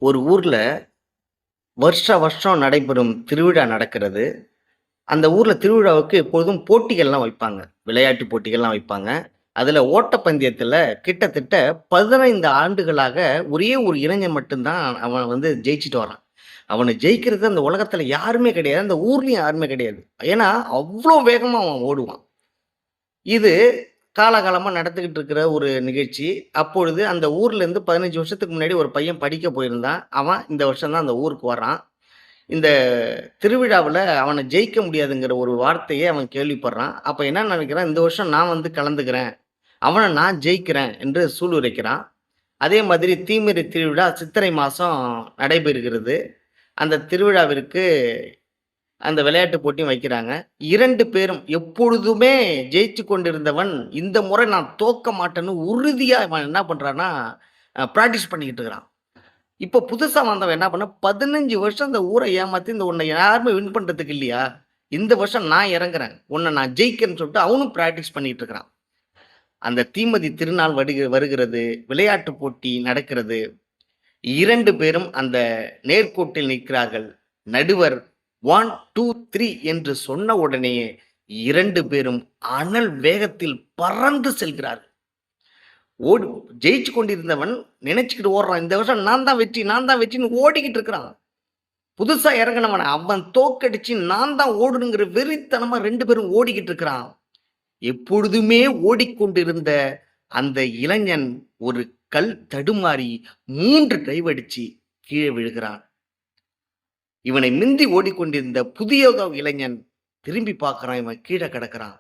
ஒரு ஊர்ல வருஷா வருஷம் நடைபெறும் திருவிழா நடக்கிறது. அந்த ஊர்ல திருவிழாவுக்கு எப்பொழுதும் போட்டிகள்லாம் வைப்பாங்க. விளையாட்டு போட்டிகள்லாம் வைப்பாங்க. அதுல ஓட்டப்பந்தயத்துல கிட்டத்தட்ட 15 ஆண்டுகளாக ஒரே ஒரு இளைஞன் மட்டும் தான் அவன் ஜெயிச்சுட்டு வரான். அவன ஜெயிக்கிறது அந்த உலகத்துல யாருமே கிடையாது. அந்த ஊர்லயும் யாருமே கிடையாது. ஏன்னா, அவ்ளோ வேகமா அவன் ஓடுவான். இது காலாகாலமா நடந்துகிட்டு இருக்கிற ஒரு நிகழ்ச்சி. அப்பொழுது அந்த ஊர்லேருந்து 15 வருஷத்துக்கு முன்னாடி ஒரு பையன் படிக்க போயிருந்தான். அவன் இந்த வருஷம் தான் அந்த ஊருக்கு வரான். இந்த திருவிழாவுல அவன ஜெயிக்க முடியாதுங்கிற ஒரு வார்த்தைய அவன் கேள்விப்படுறான். அப்ப என்ன நினைக்கிறான், இந்த வருஷம் நான் கலந்துக்கிறேன். அவன நான் ஜெயிக்கிறேன் என்று சூளுரைக்கிறான். அதே மாதிரி தீமிதி திருவிழா சித்திரை மாசம் நடைபெறுகிறது. அந்த திருவிழாவிற்கு அந்த விளையாட்டு போட்டியும் வைக்கிறாங்க. 2 பேரும் எப்பொழுதுமே ஜெயித்துக் கொண்டிருந்தவன், இந்த முறை நான் தோக்க மாட்டேன்னு உறுதியா இவன் என்ன பண்றான்னா, பிராக்டிஸ் பண்ணிக்கிட்டு இருக்கிறான். இப்போ புதுசா வந்தவன் என்ன பண்ணான், 15 வருஷம் இந்த ஊர ஏமாத்தி இந்த உன்ன யாருமே வின் பண்றதுக்கு இல்லையா? இந்த வருஷம் நான் இறங்குறேன். உன்ன நான் ஜெயிக்கிறேன்னு சொல்லிட்டு அவனும் பிராக்டிஸ் பண்ணிட்டு இருக்கிறான். அந்த தீமிதி திருநாள் வருகிறது. விளையாட்டு போட்டி நடக்கிறது. 2 பேரும் அந்த நேர்கோட்டில் நிற்கிறார்கள். நடுவர் 1, 2, 3 என்று சொன்ன உடனேயே 2 பேரும் அனல் வேகத்தில் பறந்து செல்கிறார்கள். ஓடி ஜெயிச்சு கொண்டிருந்தவன் நினைச்சுக்கிட்டு ஓடுறான். இந்த வருஷம் நான் தான் வெற்றி, நான் தான் வெற்றின்னு ஓடிக்கிட்டு இருக்கிறான். புதுசா இறங்குனவன அவன் தோக்கடிச்சு நான் தான் ஓடணுங்கிற வெறித்தனமா 2 பேரும் ஓடிக்கிட்டு இருக்கிறான். எப்பொழுதுமே ஓடிக்கொண்டிருந்த அந்த இளைஞன் ஒரு கல் தடுமாறி 3 டைவ் அடிச்சு கீழே விழுகிறான். இவனை மிந்தி ஓடிக்கொண்டிருந்த புதிய இளைஞன் திரும்பி பார்க்கிறான். இவன் கீழே கிடக்கிறான்.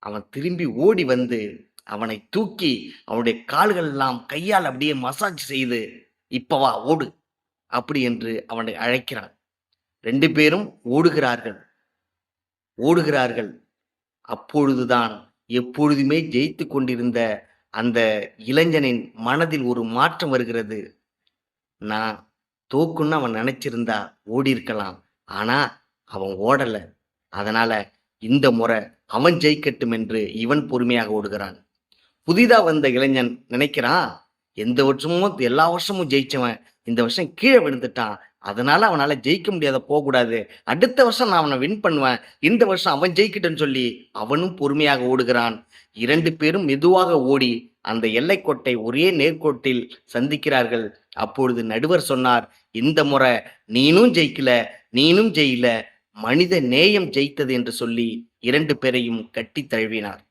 அவன் திரும்பி ஓடி வந்து அவனை தூக்கி அவனுடைய கால்கள் எல்லாம் கையால் அப்படியே மசாஜ் செய்து, "இப்ப வா ஓடு" அப்படி என்று அவனை அழைக்கிறான். 2 பேரும் ஓடுகிறார்கள், ஓடுகிறார்கள். அப்பொழுதுதான் எப்பொழுதுமே ஜெயித்துக் கொண்டிருந்த அந்த இளைஞனின் மனதில் ஒரு மாற்றம் வருகிறது. நான் தோக்குன்னு அவன் நினைச்சிருந்தா ஓடியிருக்கலாம். ஆனா, அவன் ஓடல. அதனால இந்த முறை அவன் ஜெயிக்கட்டும் என்று இவன் பொறுமையாக ஓடுகிறான். புதிதா வந்த இளைஞன் நினைக்கிறான், எந்த வருஷமும் எல்லா வருஷமும் ஜெயிச்சவன், இந்த வருஷம் கீழ விழுந்துட்டான். அதனால அவனால ஜெயிக்க முடியாத போகக்கூடாது. அடுத்த வருஷம் நான் அவன வின் பண்ணுவேன். இந்த வருஷம் அவன் ஜெயிக்கட்டும்ன்னு சொல்லி அவனும் பொறுமையாக ஓடுகிறான். 2 பேரும் மெதுவாக ஓடி அந்த எல்லைக்கோட்டை ஒரே நேர்கோட்டில் சந்திக்கிறார்கள். அப்பொழுது நடுவர் சொன்னார், "இந்த முறை நீனும் ஜெயிக்கல, நீனும் ஜெயில. மனித நேயம் ஜெயித்தது" என்று சொல்லி 2 பேரையும் கட்டித் தழுவினார்.